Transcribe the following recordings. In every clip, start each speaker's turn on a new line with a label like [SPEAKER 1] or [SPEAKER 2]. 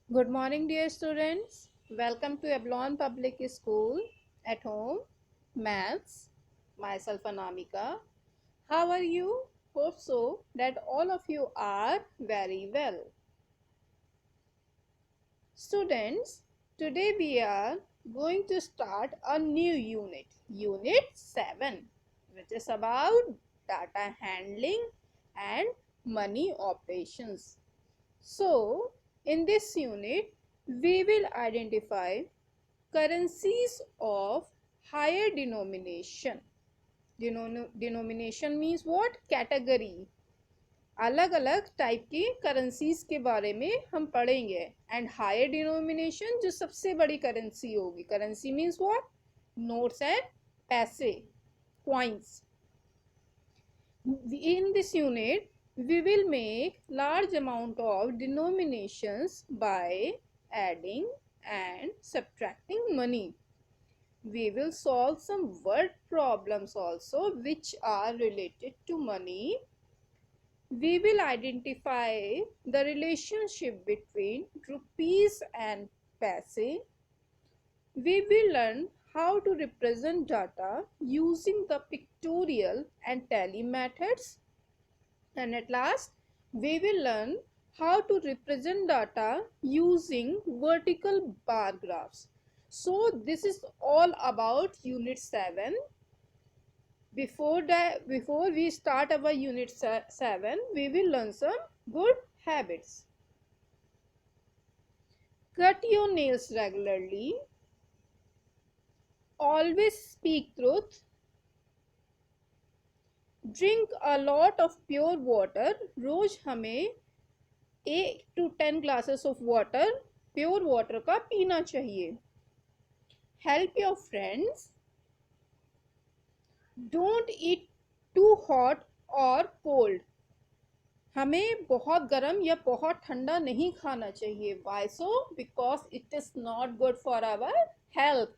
[SPEAKER 1] Good morning, dear students. Welcome to Ablon Public School at home. Maths. Myself, Anamika. How are you? Hope so that all of you are very well. Students, today we are going to start a new unit, Unit 7, which is about data handling and money operations. So, in this unit, we will identify currencies of higher denomination. Denomination means what? Category. अलग अलग type की currencies के बारे में हम पढ़ेंगे. And higher denomination जो सबसे बड़ी करेंसी होगी. Currency means what? Notes and पैसे, coins. In this unit we will make large amount of denominations by adding and subtracting money. We will solve some word problems also which are related to money. We will identify the relationship between rupees and paise. We will learn how to represent data using the pictorial and tally methods. And at last, we will learn how to represent data using vertical bar graphs. So this is all about Unit 7. Before we start our Unit 7, we will learn some good habits. Cut your nails regularly. Always speak truth. Drink a lot of pure water. रोज हमें 8 to 10 glasses of water, pure water का पीना चाहिए. Help your friends. Don't eat too hot or cold. हमें बहुत गर्म या बहुत ठंडा नहीं खाना चाहिए. Why so? Because it is not good for our health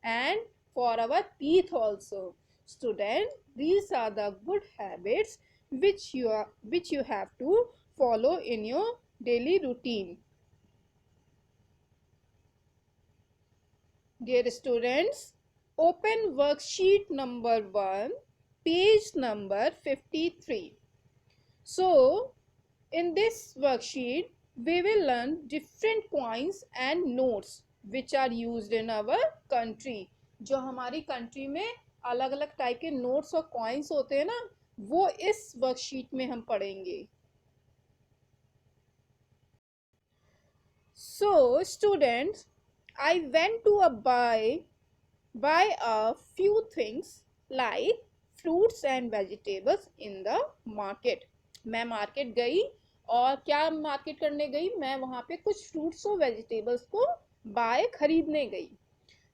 [SPEAKER 1] and for our teeth also. Student, these are the good habits which you have to follow in your daily routine. Dear students, open worksheet number 1, page number 53. So, in this worksheet, we will learn different coins and notes which are used in our country. जो हमारी country में अलग अलग type के notes और coins होते हैं ना, वो इस वर्कशीट में हम पढ़ेंगे. So, students, I went to buy a few things like fruits and vegetables in the market. मैं मार्केट गई और क्या मार्केट करने गई? मैं वहां पे कुछ फ्रूट्स और वेजिटेबल्स को खरीदने गई.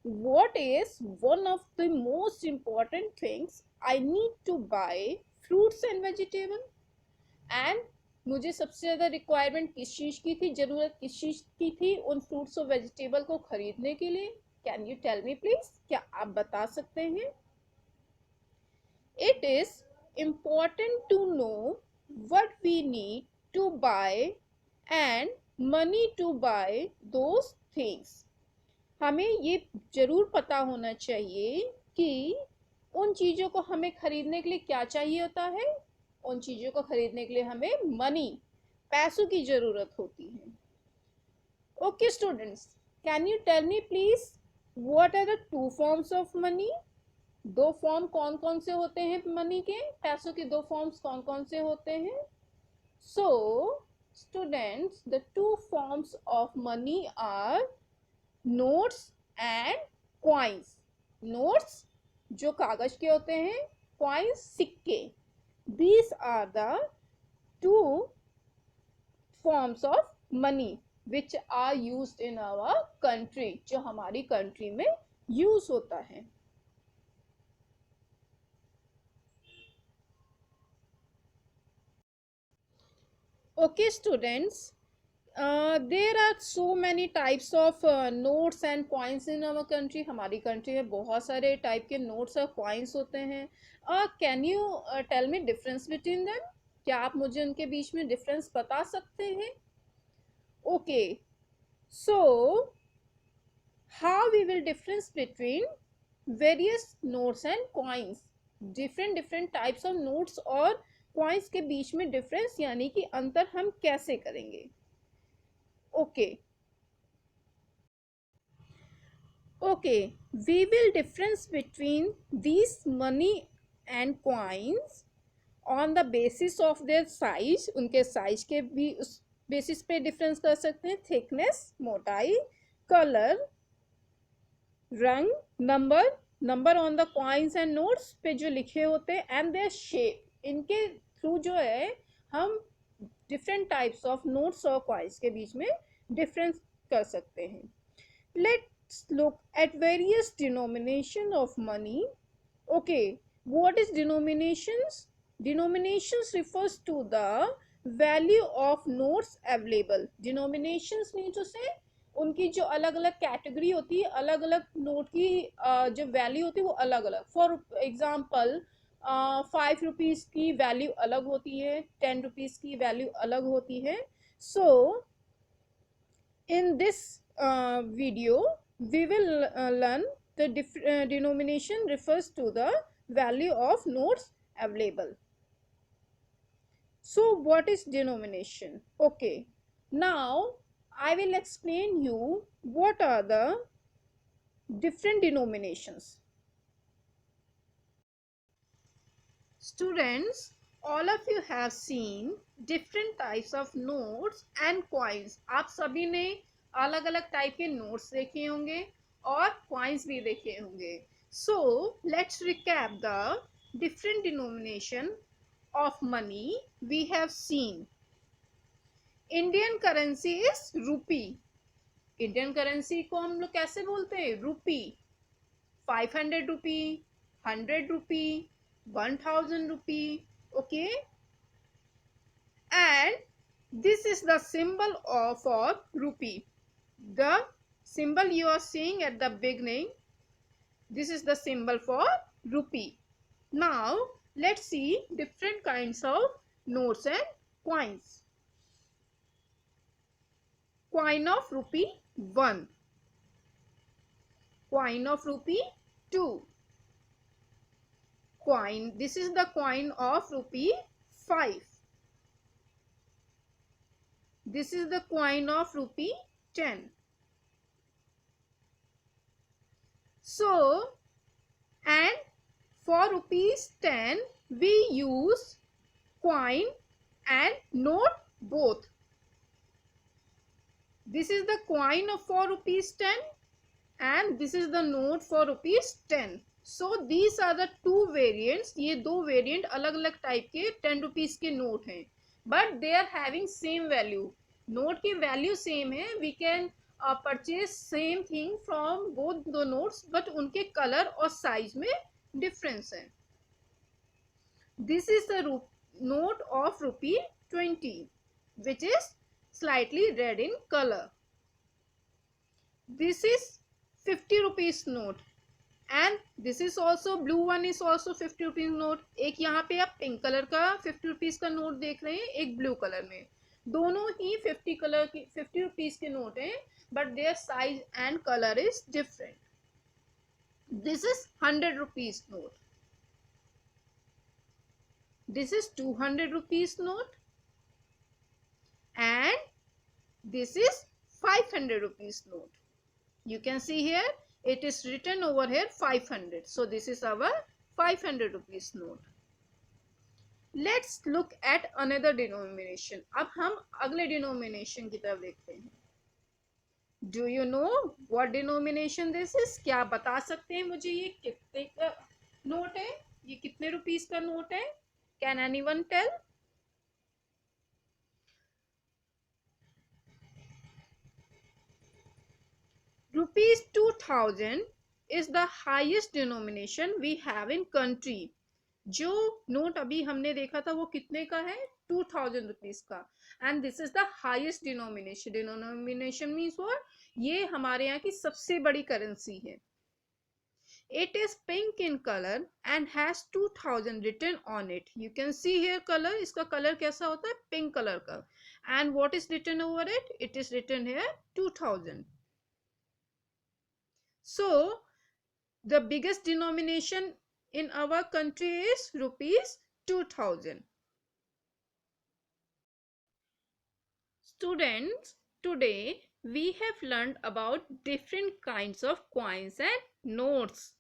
[SPEAKER 1] What is one of the most important things I need to buy fruits and vegetable? And मुझे सबसे ज़्यादा रिक्वायरमेंट किस चीज़ की थी, ज़रूरत किस चीज़ की थी उन फ्रूट्स और वेजिटेबल को खरीदने के लिए? Can you tell me please? क्या आप बता सकते हैं? It is important to know what we need to buy and money to buy those things. हमें ये जरूर पता होना चाहिए कि उन चीज़ों को हमें खरीदने के लिए क्या चाहिए होता है. उन चीज़ों को खरीदने के लिए हमें मनी, पैसों की ज़रूरत होती है. Okay students, can you tell me please what are the two forms of money? दो फॉर्म कौन कौन से होते हैं मनी के? पैसों के दो फॉर्म्स कौन कौन से होते हैं? So students, the two forms of money are notes and coins. Notes जो कागज के होते हैं, कॉइन्स सिक्के. These are the two forms of money which are used in our country, जो हमारी कंट्री में यूज होता है. Okay students, there are so many types of notes and coins in our country. हमारी कंट्री में बहुत सारे टाइप के नोट्स और कॉइन्स होते हैं. Can you tell me difference between them? क्या आप मुझे उनके बीच में डिफरेंस बता सकते हैं? Okay, So how we will difference between various notes and coins, different types of notes और coins के बीच में difference यानी कि अंतर हम कैसे करेंगे. Okay, we will difference between these money and coins on the basis of their size. उनके size के भी उस basis पे difference कर सकते हैं. thickness, मोटाई, color, रंग, number on the coins and notes पे जो लिखे होते हैं, एंड देयर शेप. इनके थ्रू जो है हम डिफरेंट टाइप्स ऑफ नोट्स और कॉइन्स के बीच में डिफरेंस कर सकते हैं. Let's look at various denomination of money. Okay, what is denominations? Denominations refers to the value of notes available. Denominations mean to say उनकी जो अलग अलग कैटेगरी होती है, अलग अलग नोट की जो वैल्यू होती है वो अलग अलग. फॉर एग्जांपल 5 रुपीज़ की वैल्यू अलग होती है, 10 रुपीज़ की वैल्यू अलग होती है. So in this video we will learn the denomination refers to the value of notes available. So what is denomination? Okay, now I will explain you what are the different denominations. Students, all of you have seen different types of notes and coins. आप सभी ने अलग अलग type के notes देखे होंगे और coins भी देखे होंगे. So let's recap the different denomination of money we have seen. Indian currency is rupee. Indian currency को हम लोग कैसे बोलते हैं? Rupee. 500 rupee, 100 rupee, 1000 rupee. Okay, and this is the symbol of our rupee. द symbol you are seeing at the beginning, this is the symbol for rupee. Now let's see different kinds of notes and coins. Coin of rupee 1, coin of rupee 2, coin, this is the coin of rupee 5, this is the coin of rupee 10. So, and for rupees 10 we use coin and note both. This is the coin of for rupees 10 and this is the note for rupees 10. So these are the two variants. ये दो variant अलग अलग type के 10 rupees के note हैं, but they are having same value. Note की value same है. We can purchase same thing from both the notes, but उनके color और size में difference है. This is the note of rupee 20, which is slightly red in color. This is 50 rupees note and this is also blue one is also 50 rupees note. एक यहाँ पे आप pink colour का 50 rupees का note देख रहे हैं, एक ब्लू कलर में. दोनों ही 50 रुपीज के नोट हैं, but their size and color is different. This is 100 rupees note. This is 200 rupees note and this is 500 rupees note. You can see here it is written over here 500. So this is our 500 rupees note. Let's look at another denomination. अब हम अगले denomination की तरफ देखते हैं. Do you know what denomination this is? क्या बता सकते हैं मुझे ये कितने का नोट है? ये कितने रुपीस का नोट है? Can anyone tell? Rupees 2000 is the highest denomination we have in country. जो नोट अभी हमने देखा था वो कितने का है? 2000 रुपीज का. And this is the highest denomination. Denomination means what? ये हमारे यहाँ की सबसे बड़ी करेंसी है. It is pink in color and has 2000 written on it. You can see here color. इसका कलर कैसा होता है? पिंक कलर का. And what is written over it? It is written here 2000. So the biggest denomination in our country is rupees 2000. Students, today we have learned about different kinds of coins and notes.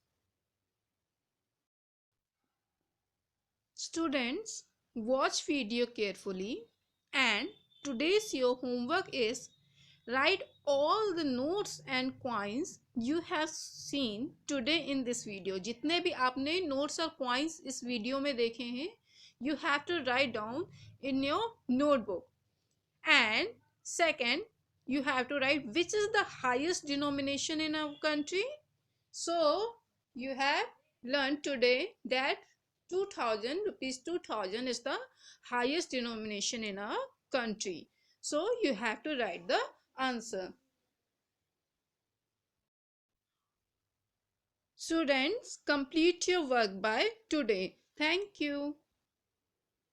[SPEAKER 1] Students, watch video carefully, and today's your homework is write all the notes and coins you have seen today in this video. जितने भी आपने notes और coins इस video में देखे हैं, you have to write down in your notebook. And second, you have to write which is the highest denomination in our country. So you have learned today that 2000 rupees 2000 is the highest denomination in our country. So you have to write the answer. Students, complete your work by today. Thank you.